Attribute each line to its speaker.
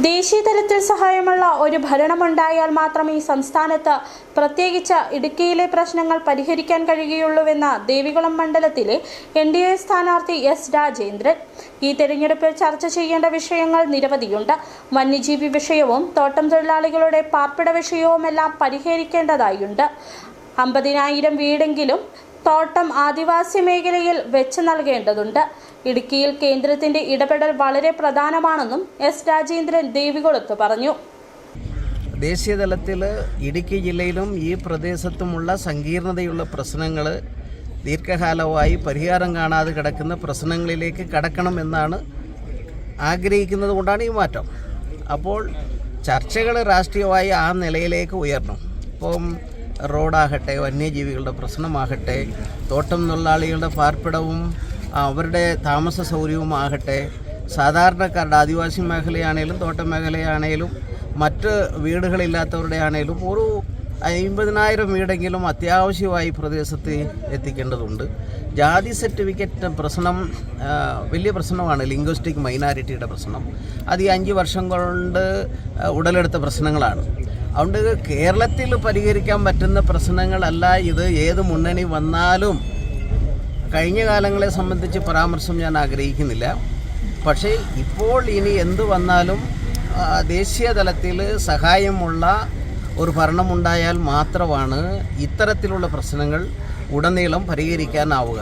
Speaker 1: ദേശീയ തലത്തിൽ സഹായമുള്ള ഒരു ഭരണമുണ്ടായാൽ മാത്രമേ സംസ്ഥാനത്ത് പ്രത്യേകിച്ച് ഇടുക്കിയിലെ പ്രശ്നങ്ങൾ പരിഹരിക്കാൻ കഴിയുകയുള്ളൂവെന്ന ദേവികുളം മണ്ഡലത്തിലെ NDA സ്ഥാനാർത്ഥി S. രാജേന്ദ്രൻ. ഈ തെരഞ്ഞെടുപ്പിൽ ചർച്ച ചെയ്യേണ്ട വിഷയങ്ങൾ നിരവധിയുണ്ട്. വന്യജീവി വിഷയവും തോട്ടം തൊഴിലാളികളുടെ പാർപ്പിട വിഷയവുമെല്ലാം പരിഹരിക്കേണ്ടതായുണ്ട്. 50,000 വീടെങ്കിലും തോട്ടം ആദിവാസി മേഖലയിൽ വെച്ച് നൽകേണ്ടതുണ്ട്. ഇടുക്കിയിൽ കേന്ദ്രത്തിന്റെ ഇടപെടൽ വളരെ പ്രധാനമാണെന്നും S. രാജേന്ദ്രൻ ദേവികുളത്ത് പറഞ്ഞു.
Speaker 2: ദേശീയ തലത്തിൽ ഇടുക്കി ജില്ലയിലും ഈ പ്രദേശത്തുമുള്ള സങ്കീർണതയുള്ള പ്രശ്നങ്ങൾ ദീർഘകാലമായി പരിഹാരം കാണാതെ കിടക്കുന്ന പ്രശ്നങ്ങളിലേക്ക് കടക്കണമെന്നാണ് ആഗ്രഹിക്കുന്നത് കൊണ്ടാണ് ഈ മാറ്റം. അപ്പോൾ ചർച്ചകൾ രാഷ്ട്രീയമായി ആ നിലയിലേക്ക് ഉയരണം. ഇപ്പം റോഡാകട്ടെ, വന്യജീവികളുടെ പ്രശ്നമാകട്ടെ, തോട്ടം തൊഴിലാളികളുടെ പാർപ്പിടവും അവരുടെ താമസ സൗകര്യവുമാകട്ടെ, സാധാരണക്കാരുടെ ആദിവാസി മേഖലയാണേലും തോട്ടം മേഖലയാണേലും മറ്റ് വീടുകളില്ലാത്തവരുടെ ആണേലും ഒരു 50,000 വീടെങ്കിലും അത്യാവശ്യമായി പ്രദേശത്ത് എത്തിക്കേണ്ടതുണ്ട്. ജാതി സർട്ടിഫിക്കറ്റ് പ്രശ്നം വലിയ പ്രശ്നമാണ്. ലിംഗ്വിസ്റ്റിക് മൈനോറിറ്റിയുടെ പ്രശ്നം അത് ഈ 5 വർഷം കൊണ്ട് ഉടലെടുത്ത പ്രശ്നങ്ങളാണ്. അതുകൊണ്ട് കേരളത്തിൽ പരിഹരിക്കാൻ പറ്റുന്ന പ്രശ്നങ്ങളല്ല ഇത്. ഏത് മുന്നണി വന്നാലും കഴിഞ്ഞ കാലങ്ങളെ സംബന്ധിച്ച് പരാമർശം ഞാൻ ആഗ്രഹിക്കുന്നില്ല. പക്ഷേ ഇപ്പോൾ ഇനി എന്ത് വന്നാലും ദേശീയ തലത്തിൽ സഹായമുള്ള ഒരു ഭരണമുണ്ടായാൽ മാത്രമാണ് ഇത്തരത്തിലുള്ള പ്രശ്നങ്ങൾ ഉടനീളം പരിഹരിക്കാനാവുക.